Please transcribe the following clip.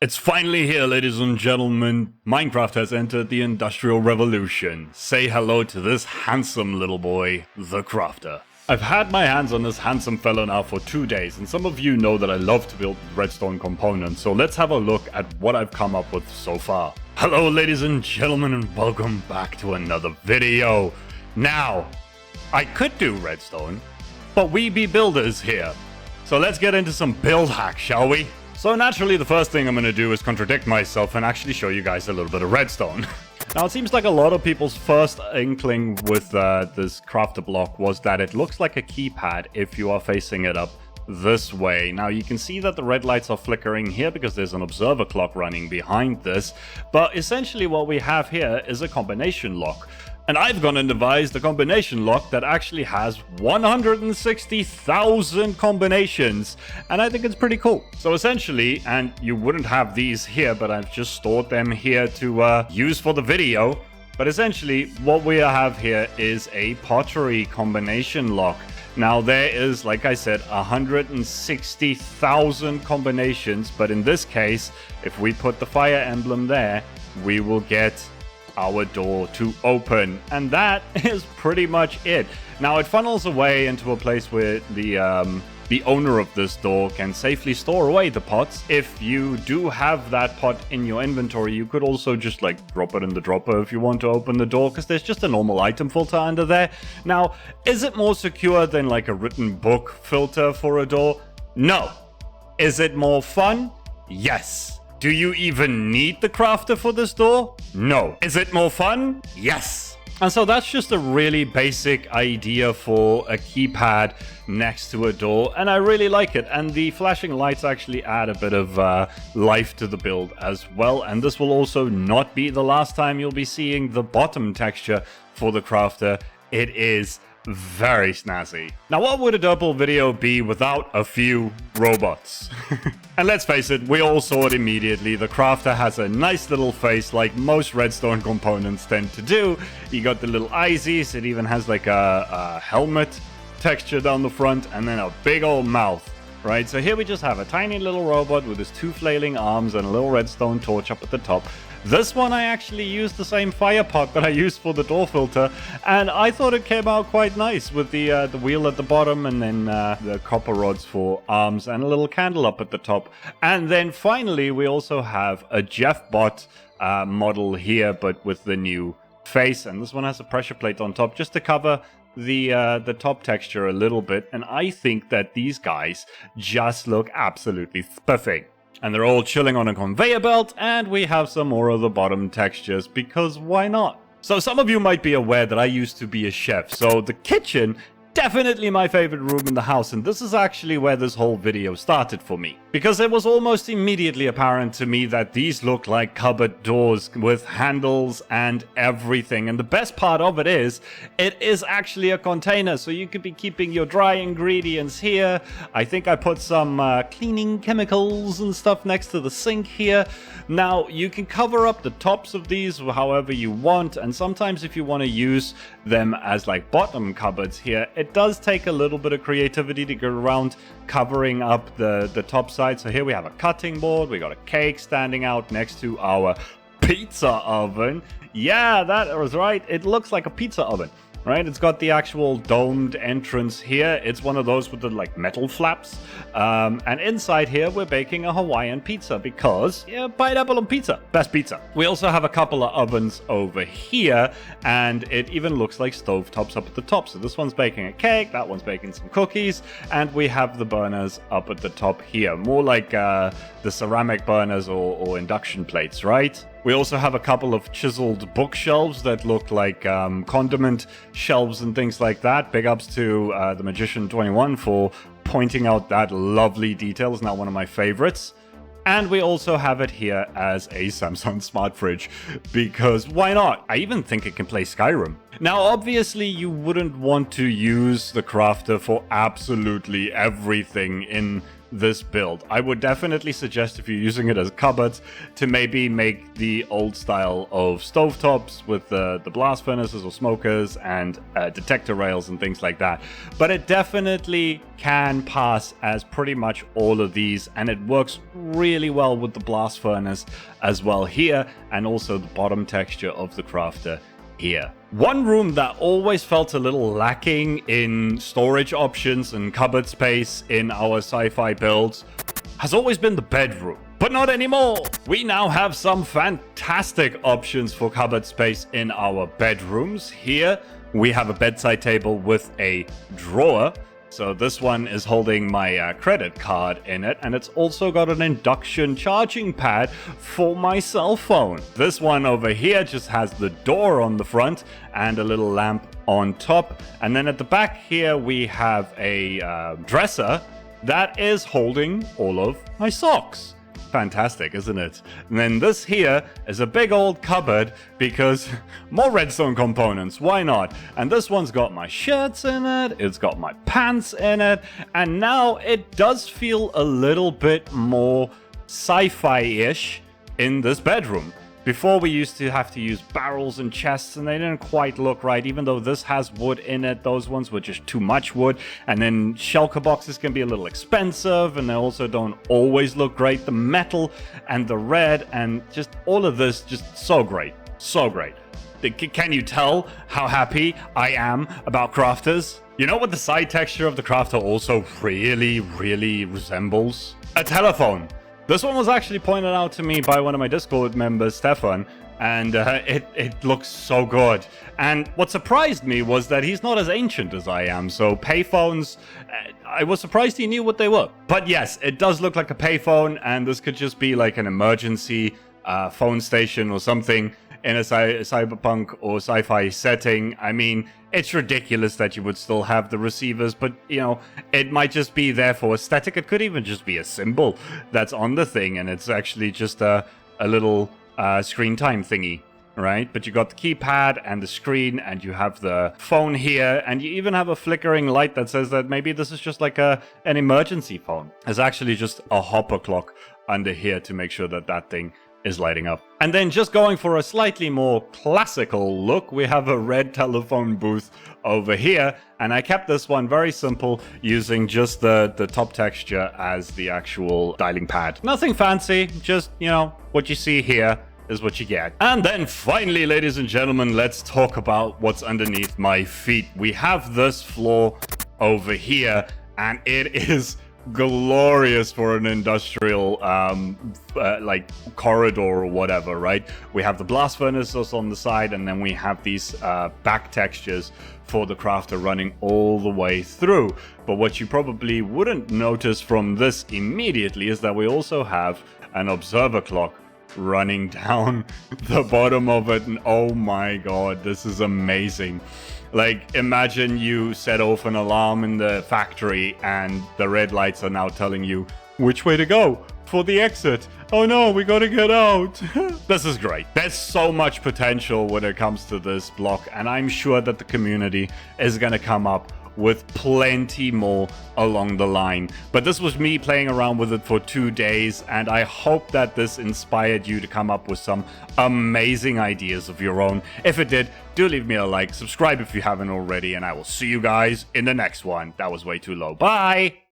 It's finally here, ladies and gentlemen. Minecraft has entered the Industrial Revolution. Say hello to this handsome little boy, the Crafter. I've had my hands on this handsome fellow now for 2 days, and some of you know that I love to build redstone components, so let's have a look at what I've come up with so far. Hello, ladies and gentlemen, and welcome back to another video. Now, I could do redstone, but we be builders here. So let's get into some build hacks, shall we? So naturally, the first thing I'm going to do is contradict myself and actually show you guys a little bit of redstone. Now, it seems like a lot of people's first inkling with this crafter block was that it looks like a keypad if you are facing it up this way. Now, you can see that the red lights are flickering here because there's an observer clock running behind this. But essentially what we have here is a combination lock. And I've gone and devised a combination lock that actually has 160,000 combinations. And I think it's pretty cool. So essentially, and you wouldn't have these here, but I've just stored them here to use for the video. But essentially, what we have here is a pottery combination lock. Now, there is, like I said, 160,000 combinations. But in this case, if we put the fire emblem there, we will get our door to open, and that is pretty much it. Now it funnels away into a place where the owner of this door can safely store away the pots. If you do have that pot in your inventory, you could also just like drop it in the dropper if you want to open the door, because there's just a normal item filter under there. Now, is it more secure than like a written book filter for a door? No. Is it more fun? Yes. Do you even need the crafter for this door? No. Is it more fun? Yes. And so that's just a really basic idea for a keypad next to a door, and I really like it. And the flashing lights actually add a bit of life to the build as well. And this will also not be the last time you'll be seeing the bottom texture for the crafter. It is very snazzy. Now, what would a Derpol video be without a few robots? And let's face it, we all saw it immediately. The crafter has a nice little face like most redstone components tend to do. You got the little eyesies, it even has like a helmet texture down the front, and then a big old mouth. Right, so here we just have a tiny little robot with his 2 flailing arms and a little redstone torch up at the top. This one I actually used the same fire pot that I used for the door filter, and I thought it came out quite nice with the wheel at the bottom, and then the copper rods for arms and a little candle up at the top. And then finally we also have a Jeffbot model here, but with the new face, and this one has a pressure plate on top just to cover the top texture a little bit. And I think that these guys just look absolutely spiffy. And they're all chilling on a conveyor belt, and we have some more of the bottom textures, because why not? So some of you might be aware that I used to be a chef, so the kitchen, definitely my favorite room in the house, and this is actually where this whole video started for me. Because it was almost immediately apparent to me that these look like cupboard doors with handles and everything. And the best part of it is actually a container, so you could be keeping your dry ingredients here. I think I put some cleaning chemicals and stuff next to the sink here. Now, you can cover up the tops of these however you want, and sometimes if you want to use them as like bottom cupboards here, it does take a little bit of creativity to go around covering up the top side. So here we have a cutting board, we got a cake standing out next to our pizza oven. Yeah, that was right, it looks like a pizza oven. Right, it's got the actual domed entrance here. It's one of those with the like metal flaps. And inside here, we're baking a Hawaiian pizza because, yeah, pineapple on pizza, best pizza. We also have a couple of ovens over here, and it even looks like stove tops up at the top. So this one's baking a cake, that one's baking some cookies, and we have the burners up at the top here. More like the ceramic burners or induction plates, right? We also have a couple of chiseled bookshelves that look like condiment shelves and things like that. Big ups to the Magician21 for pointing out that lovely detail. It's now one of my favorites. And we also have it here as a Samsung smart fridge, because why not? I even think it can play Skyrim. Now, obviously, you wouldn't want to use the crafter for absolutely everything in this build. I would definitely suggest, if you're using it as cupboards, to maybe make the old style of stovetops with the blast furnaces or smokers and detector rails and things like that. But it definitely can pass as pretty much all of these, and it works really well with the blast furnace as well here, and also the bottom texture of the crafter here. One room that always felt a little lacking in storage options and cupboard space in our sci-fi builds has always been the bedroom. But not anymore! We now have some fantastic options for cupboard space in our bedrooms. Here we have a bedside table with a drawer. So this one is holding my credit card in it, and it's also got an induction charging pad for my cell phone. This one over here just has the door on the front and a little lamp on top. And then at the back here, we have a dresser that is holding all of my socks. Fantastic, isn't it? And then this here is a big old cupboard because more redstone components, why not? And this one's got my shirts in it, it's got my pants in it, and now it does feel a little bit more sci-fi-ish in this bedroom. Before, we used to have to use barrels and chests, and they didn't quite look right. Even though this has wood in it, those ones were just too much wood. And then shulker boxes can be a little expensive, and they also don't always look great. The metal and the red and just all of this, just so great. So great. Can you tell how happy I am about crafters? You know what the side texture of the crafter also really, really resembles? A telephone. This one was actually pointed out to me by one of my Discord members, Stefan, and it looks so good. And what surprised me was that he's not as ancient as I am, so payphones, I was surprised he knew what they were. But yes, it does look like a payphone, and this could just be like an emergency phone station or something in a cyberpunk or sci-fi setting. I mean, it's ridiculous that you would still have the receivers, but, you know, it might just be there for aesthetic. It could even just be a symbol that's on the thing, and it's actually just a little screen time thingy, right? But you got the keypad and the screen, and you have the phone here, and you even have a flickering light that says that maybe this is just like an emergency phone. There's actually just a hopper clock under here to make sure that that thing is lighting up. And then just going for a slightly more classical look, we have a red telephone booth over here, and I kept this one very simple using just the top texture as the actual dialing pad. Nothing fancy, just, you know, what you see here is what you get. And then finally, ladies and gentlemen, let's talk about what's underneath my feet. We have this floor over here, and it is glorious for an industrial like corridor or whatever, right? We have the blast furnaces on the side, and then we have these back textures for the crafter running all the way through. But what you probably wouldn't notice from this immediately is that we also have an observer clock running down the bottom of it, and oh my god, this is amazing. Like, imagine you set off an alarm in the factory and the red lights are now telling you which way to go for the exit. Oh no, we gotta get out. This is great. There's so much potential when it comes to this block, and I'm sure that the community is gonna come up with plenty more along the line. But this was me playing around with it for 2 days, and I hope that this inspired you to come up with some amazing ideas of your own. If it did, do leave me a like, subscribe if you haven't already, and I will see you guys in the next one. That was way too low. Bye!